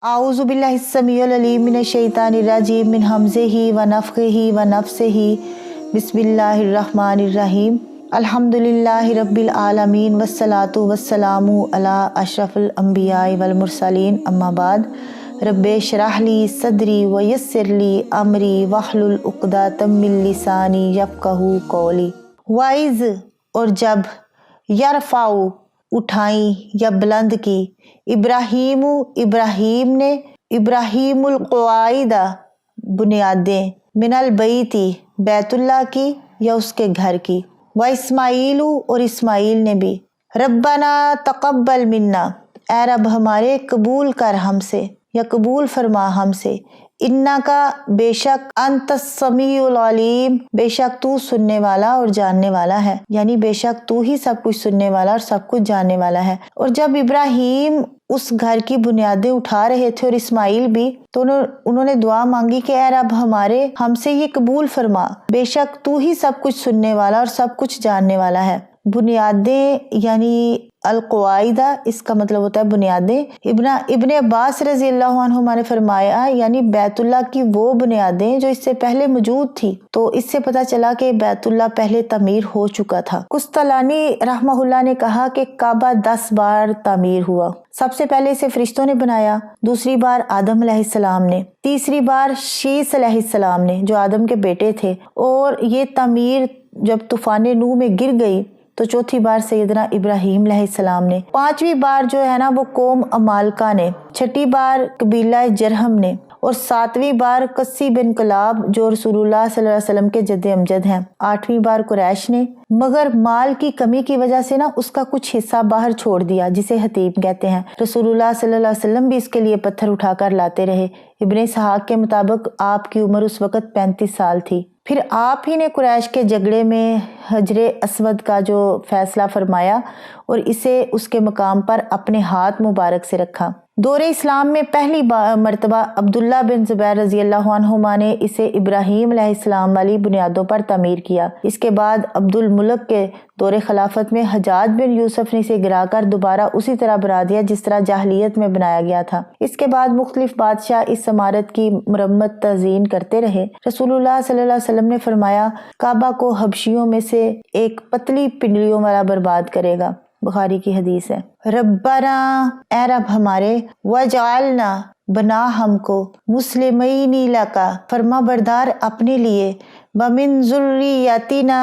आऊज़ु बिल्लाहिस समीउल अलीम मिनश शैतानिर रजीम मिन हमज़िही व नफ़्ख़िही व नफ़्सिही बिस्मिल्लाहिर रहमानिर रहीम अल्हम्दुलिल्लाहि रब्बिल आलमीन वस्सलातु वस्सलामु अला अशरफिल अंबियाइ वल मुरसलीन अम्मा बाद रब्बे शरह ली सदरी व यस्सिर ली अमरी वहलुल उक़दतम मिन लिसानी यफ़क़हू क़ौली। वाइज़ और जब, यरफ़ाउ उठाई या बुलंद की, इब्राहीमु इब्राहीम ने, इब्राहीमुल क़वाइदा बुनियादें, मिनल बैती बैतुल्लाह की या उसके घर की, व इस्माईलु और इस्माईल ने भी, रब्बना तक़ब्बल मिन्ना ऐ रब हमारे कबूल कर हमसे या कबूल फरमा हमसे, इन्ना का बेशक अंतस समीउल अलीम बेशक तू सुनने वाला और जानने वाला है, यानी बेशक तू ही सब कुछ सुनने वाला और सब कुछ जानने वाला है। और जब इब्राहीम उस घर की बुनियादें उठा रहे थे और इस्माईल भी, तो उन्होंने दुआ मांगी कि ऐ रब हमारे हमसे ये कबूल फरमा, बेशक तू ही सब कुछ सुनने वाला और सब कुछ जानने वाला है। बुनियादें यानी अल-क़वाइदा, इसका मतलब होता है बुनियादें। इब्ने अब्बास रज़ी अल्लाहु अन्हुमा ने फरमाया यानी बैतुल्लाह की वो बुनियादें जो इससे पहले मौजूद थी। तो इससे पता चला कि बैतुल्लाह पहले तामीर हो चुका था। कुस्तलानी रहमहुल्लाह ने कहा कि काबा 10 बार तामीर हुआ। सबसे पहले इसे फरिश्तों ने बनाया, दूसरी बार आदम अलैहिस्सलाम ने, तीसरी बार शीस अलैहिस्सलाम ने जो आदम के बेटे थे, और ये तामीर जब तूफान नूह में गिर गई तो चौथी बार सैयदना इब्राहीम अलैहिस्सलाम ने, पांचवी बार जो है ना वो कौम अमालका ने, छठी बार कबीला जरहम ने, और सातवीं बार कस्सी बिन कलाब जो रसूलुल्लाह सल्लल्लाहु अलैहि वसल्लम के जद्दे अमजद हैं, आठवीं बार कुरैश ने, मगर माल की कमी की वजह से ना उसका कुछ हिस्सा बाहर छोड़ दिया जिसे हतीम कहते हैं। रसूलुल्लाह सल्लल्लाहु अलैहि वसल्लम भी इसके लिए पत्थर उठाकर लाते रहे। इब्ने इसहाक के मुताबिक आपकी उम्र उस वक्त 35 साल थी। फिर आप ही ने कुरैश के झगड़े में हजरे अस्वद का जो फैसला फरमाया और इसे उसके मकाम पर अपने हाथ मुबारक से रखा। दौरे इस्लाम में पहली मर्तबा अब्दुल्ला बिन ज़ुबैर रज़ी अल्लाहु अन्हुमा ने इसे इब्राहीम अलैहिस्सलाम वाली बुनियादों पर तामीर किया। इसके बाद अब्दुल मुल्क के दौरे खिलाफत में हजाज बिन यूसुफ ने इसे गिराकर दोबारा उसी तरह बना दिया जिस तरह जाहिलियत में बनाया गया था। इसके बाद मुख्तलिफ बादशाह इस इमारत की मरम्मत तज़ीन करते रहे। रसूलुल्लाह सल्लल्लाहु अलैहि वसल्लम ने फरमाया, काबा को हबशियों में से एक पतली पिंडलियों वाला बर्बाद करेगा। बुखारी की हदीस है। रब्बना ऐ रब हमारे, वजअलना बना हमको, मुस्लिमैनी लका फरमा बरदार अपने लिए, वमिन ज़ुर्रियतिना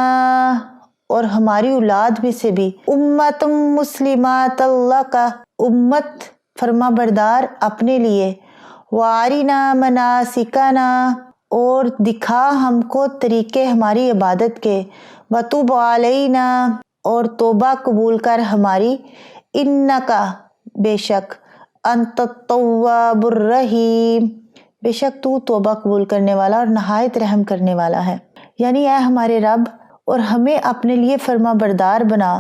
और हमारी औलाद में से भी, उम्मतुम मुस्लिमातल लका उम्मत फरमा बरदार अपने लिए, वारिना मनासिकना और दिखा हमको तरीके हमारी इबादत के, वतुब अलैना और तौबा कबूल कर हमारी, इन्नका बेशक अंत तव्वाबुर रहीम बेशक तू तौबा कबूल करने वाला और नहायत रहम करने वाला है। यानी ऐ हमारे रब, और हमें अपने लिए फरमा बरदार बना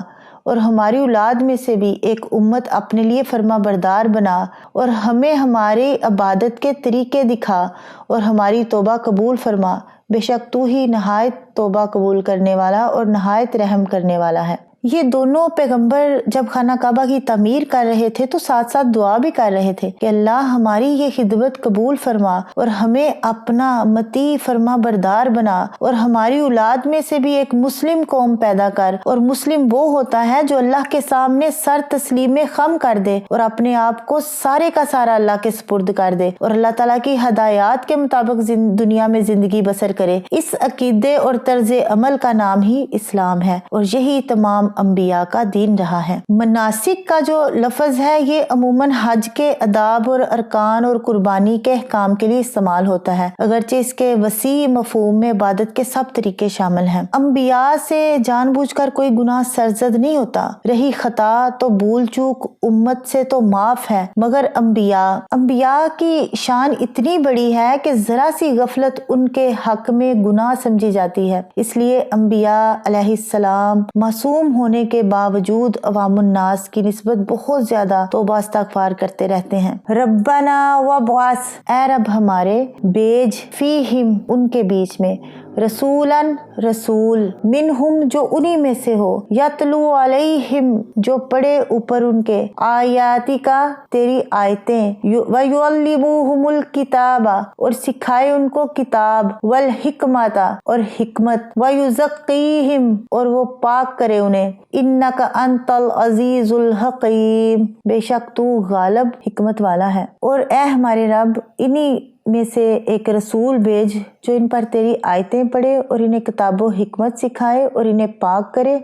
और हमारी औलाद में से भी एक उम्मत अपने लिए फरमा बरदार बना, और हमें हमारी इबादत के तरीके दिखा और हमारी तौबा कबूल फरमा, बेशक तू ही नहायत तौबा कबूल करने वाला और नहायत रहम करने वाला है। ये दोनों पैगंबर जब खाना काबा की तामीर कर रहे थे तो साथ साथ दुआ भी कर रहे थे कि अल्लाह हमारी ये खिदमत कबूल फरमा और हमें अपना मती फरमा बरदार बना, और हमारी औलाद में से भी एक मुस्लिम कौम पैदा कर। और मुस्लिम वो होता है जो अल्लाह के सामने सर तस्लीम खम कर दे और अपने आप को सारे का सारा अल्लाह के सुपुर्द कर दे और अल्लाह ताला की हदायत के मुताबिक दुनिया में जिंदगी बसर करे। इस अकीदे और तर्ज अमल का नाम ही इस्लाम है और यही तमाम अंबिया का दीन रहा है। मनासिक का जो लफ्ज है ये अमूमन हज के अदाब और अरकान और कुर्बानी के अहकाम के लिए इस्तेमाल होता है, अगरचे इसके वसी मफहूम में इबादत के सब तरीके शामिल हैं। अंबिया से जानबूझकर कोई गुनाह सरजद नहीं होता, रही खता तो भूल चूक उम्मत से तो माफ है, मगर अंबिया की शान इतनी बड़ी है कि जरा सी गफलत उनके हक में गुनाह समझी जाती है। इसलिए अंबिया अलैहिस्सलाम मासूम होने के बावजूद अवामुन्नास की निस्बत बहुत ज्यादा तौबा इस्तगफार करते रहते हैं। रब्बना वब्अस ऐ रब हमारे, भेज फीहिम उनके बीच में, रसूलन रसूल, मिनहुम जो उन्हीं में से हो, यतलू अलैहिम जो पढ़े ऊपर उनके, आयातिका तेरी आयतें, व युअल्लिमुहुमुल किताबा और सिखाए उनको किताब, वल हिकमता और हिकमत, व युज़क्कीहिम और वो पाक करे उन्हें, इन्नका अंतल अजीजुल हकीम बेशक तू गालिब हिकमत वाला है। और ए हमारे रब इन्हीं में से एक रसूल भेज जो इन पर तेरी आयतें पढ़े और इन्हें किताबों हिकमत सिखाए और इन्हें पाक करे,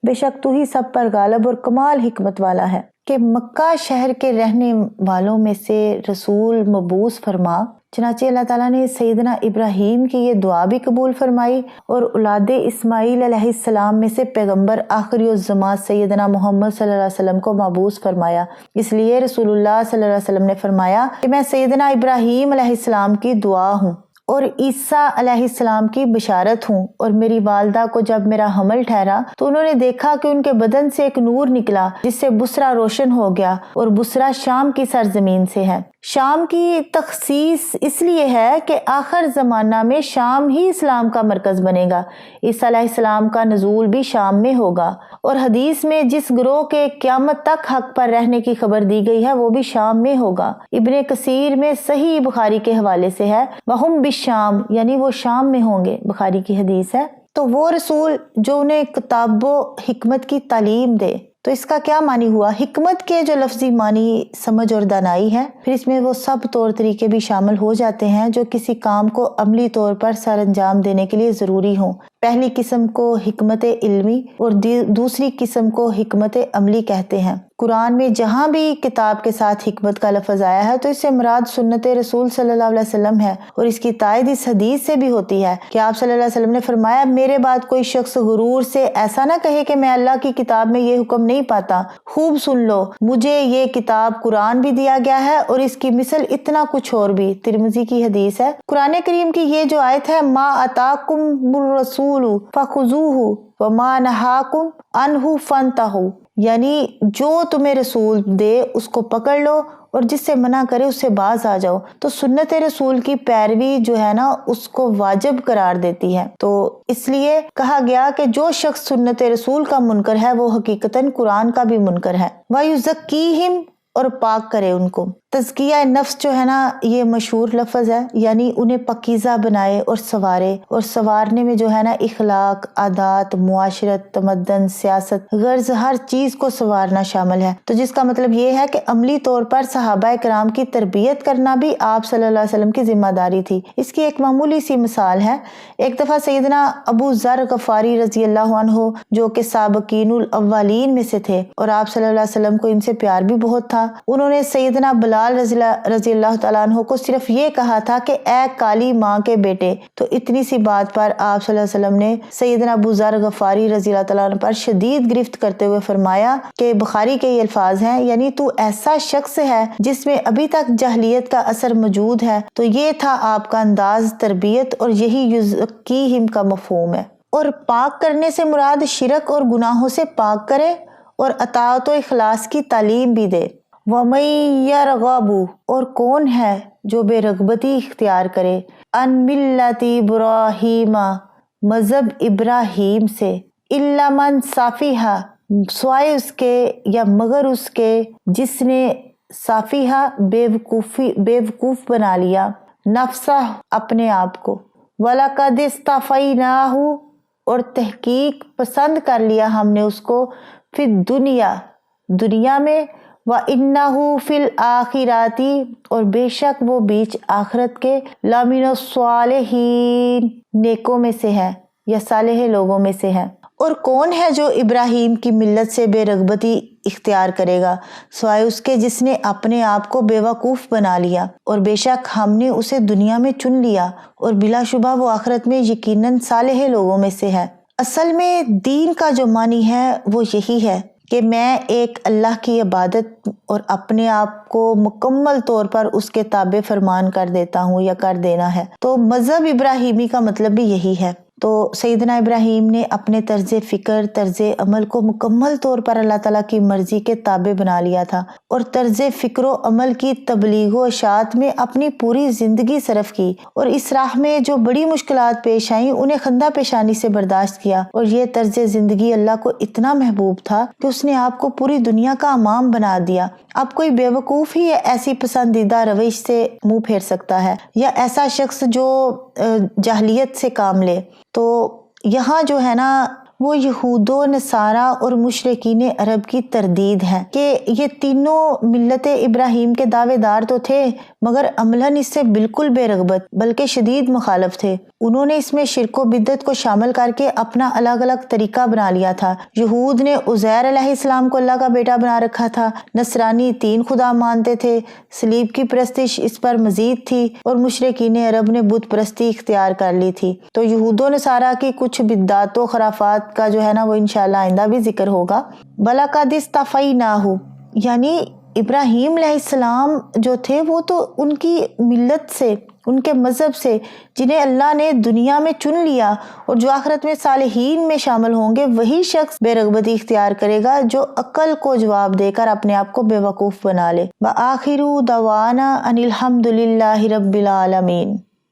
बेशक तू ही सब पर गालिब और कमाल हिकमत वाला है। कि मक्का शहर के रहने वालों में से रसूल मबूस फरमा, चनाचे अल्लाह ताला ने सैयदना इब्राहीम की ये दुआ भी कबूल फरमाई और औलादे इस्माईल अलैहिस्सलाम में से पैगंबर आखिरी ज़मां सैयदना मोहम्मद सल्लल्लाहु अलैहि वसल्लम को मबूस फरमाया। इसलिए रसूलुल्लाह सल्लल्लाहु अलैहि वसल्लम ने फरमाया कि मैं सैयदना इब्राहीम अलैहिस्सलाम की दुआ हूँ और ईसा अलैहिस्सलाम की बशारत हूँ। और मेरी वालदा को जब मेरा हमल ठहरा तो उन्होंने देखा कि उनके बदन से एक नूर निकला जिससे बुसरा रोशन हो गया, और बुसरा शाम की सरजमीन से है। शाम की तखसीस इसलिए है कि आखिर ज़माना में शाम ही इस्लाम का मरकज़ बनेगा। ईसा अलैहिस्सलाम का नज़ूल भी शाम में होगा, और हदीस में जिस ग्रोह के क़यामत तक हक पर रहने की खबर दी गई है वो भी शाम में होगा। इब्ने कसीर में सही बुखारी के हवाले से है वहुम बिशाम, यानी वो शाम में होंगे, बुखारी की हदीस है। तो वो रसूल जो उन्हें किताबो हिकमत की तालीम दे, तो इसका क्या मानी हुआ? हिकमत के जो लफ्जी मानी समझ और दानाई है, फिर इसमें वो सब तौर तरीके भी शामिल हो जाते हैं जो किसी काम को अमली तौर पर सर अंजाम देने के लिए ज़रूरी हों। पहली किस्म को हिकमत इल्मी और दूसरी किस्म को हिकमत अमली कहते हैं। कुरान में जहाँ भी किताब के साथ हिकमत का लफ्ज आया है तो इससे मुराद सुन्नत रसूल सल्लल्लाहु अलैहि वसल्लम है, और इसकी तायद इस हदीस से भी होती है कि आप सल्लल्लाहु अलैहि वसल्लम ने फरमाया, मेरे बाद कोई शख्स गुरूर से ऐसा ना कहे कि मैं अल्लाह की किताब में ये हुक्म नहीं पाता। खूब सुन लो, मुझे ये किताब कुरान भी दिया गया है और इसकी मिसल इतना कुछ और भी। तिरमिज़ी की हदीस है। कुरान करीम की ये जो आयत है, मा अताकुम रसूलु फखुजूहु व मा नहाकुम अनहु फंतहु, यानी जो तुम्हें रसूल दे उसको पकड़ लो और जिससे मना करे उससे बाज आ जाओ। तो सुन्नत रसूल की पैरवी जो है ना उसको वाजिब करार देती है। तो इसलिए कहा गया कि जो शख्स सुन्नत रसूल का मुनकर है वो हकीकतन कुरान का भी मुनकर है। वयुज़क्कीहिम और पाक करे उनको। तज़किया नफ्स जो है ना ये मशहूर लफ्ज़ है, यानी उन्हें पकीज़ा बनाए और संवारे, और संवारने में जो है ना इखलाक, आदात, मुआशरत, तमद्दन, सियासत, गर्ज हर चीज़ को संवारना शामिल है। तो जिसका मतलब ये है कि अमली तौर पर सहाबा कराम की तरबियत करना भी आप सल्लल्लाहु अलैहि वसल्लम की जिम्मेदारी थी। इसकी एक मामूली सी मिसाल है। एक दफ़ा सैयदना अबू ज़र गफ़ारी रज़ी अल्लाह अन्हु जो कि साबिकीनुल अव्वलीन में से थे और आप सल्लल्लाहु अलैहि वसल्लम को इनसे प्यार भी बहुत था, उन्होंने सैयदना बिलाल रज़ी अल्लाह तआला अन्हु को सिर्फ ये कहा था कि ए काली माँ के बेटे। तो इतनी सी बात पर आप सल्लल्लाहु अलैहि वसल्लम ने सैयदना अबू ज़र गफ़ारी रज़ी अल्लाह तआला अन्हु पर शदीद गिरफ्त करते हुए फरमाया कि बुखारी के ये अल्फाज हैं, यानी तू ऐसा शख्स है जिसमें अभी तक जहलियत का असर मौजूद है। तो ये था आपका अंदाज तरबियत, और यही युज़क्कीहिम का मफ़हूम है। और पाक करने से मुराद शिरक और गुनाहों से पाक करे और अताअत व इखलास की तालीम भी दे। वमन यरगबु और कौन है जो बेरगबती इख्तियार करे, अन मिल्लति इब्राहीमा मज़हब इब्राहीम से, इल्ला मन साफिहा स्वाय उसके या मगर उसके जिसने साफिहा बेवकूफ़ बना लिया, नफ्सा अपने आप को, वलक़द इस्तफ़ैनाहु और तहकीक पसंद कर लिया हमने उसको, फिर दुनिया में, व इन्नहु फिल आखिराती और बेशक वो बीच आखिरत के, लामिनो सालिहीन नेकों में से है या सालेह लोगों में से है। और कौन है जो इब्राहीम की मिल्लत से बेरगबती इख्तियार करेगा सिवाय उसके जिसने अपने आप को बेवकूफ़ बना लिया, और बेशक हमने उसे दुनिया में चुन लिया और बिलाशुबा वो आखिरत में यकीनन सालेह लोगों में से है। असल में दीन का जो मानी है वो यही है कि मैं एक अल्लाह की इबादत और अपने आप को मुकम्मल तौर पर उसके ताबे फरमान कर देता हूँ या कर देना है। तो मज़हब इब्राहीमी का मतलब भी यही है। تو سیدنا ابراہیم نے اپنے طرز فکر، طرز عمل کو مکمل طور پر اللہ تعالیٰ کی مرضی کے تابع بنا لیا تھا اور طرز فکر و عمل کی تبلیغ و اشاعت میں اپنی پوری زندگی صرف کی، اور اس راہ میں جو بڑی مشکلات پیش آئیں انہیں خندہ پیشانی سے برداشت کیا، اور یہ طرز زندگی اللہ کو اتنا محبوب تھا کہ اس نے آپ کو پوری دنیا کا امام بنا دیا۔ اب کوئی بے وقوف ہی ایسی پسندیدہ روش سے منہ پھیر سکتا ہے، یا ایسا شخص جو جاہلیت سے کام لے۔ تو یہاں جو ہے نا وہ یہود و نصارہ اور مشرکین عرب کی تردید ہے کہ یہ تینوں ملت ابراہیم کے دعوے دار تو تھے مگر عملاً اس سے بالکل بے رغبت بلکہ شدید مخالف تھے۔ انہوں نے اس میں شرک و بدعت کو شامل کر کے اپنا الگ الگ طریقہ بنا لیا تھا۔ یہود نے عزیر علیہ السلام کو اللہ کا بیٹا بنا رکھا تھا، نصرانی 3 خدا مانتے تھے، صلیب کی پرستش اس پر مزید تھی، اور مشرکین عرب نے بت پرستی اختیار کر لی تھی۔ تو یہود و نصارہ کی کچھ بدعات و خرافات کا جو ہے نا وہ انشاءاللہ آئندہ بھی ذکر ہوگا۔ بَلَقَدِ اصْطَفَيْنَاهُ، یعنی ابراہیم علیہ السلام جو تھے وہ تو ان کی ملت سے، ان کے مذہب سے جنہیں اللہ نے دنیا میں چن لیا اور جو آخرت میں صالحین میں شامل ہوں گے، وہی شخص بے رغبتی اختیار کرے گا جو عقل کو جواب دے کر اپنے آپ کو بے وقوف بنا لے۔ وَآخِرُ دَعْوَانَا أَنِ الْحَمْدُ لِلَّهِ رَبِّ الْعَالَمِينَ۔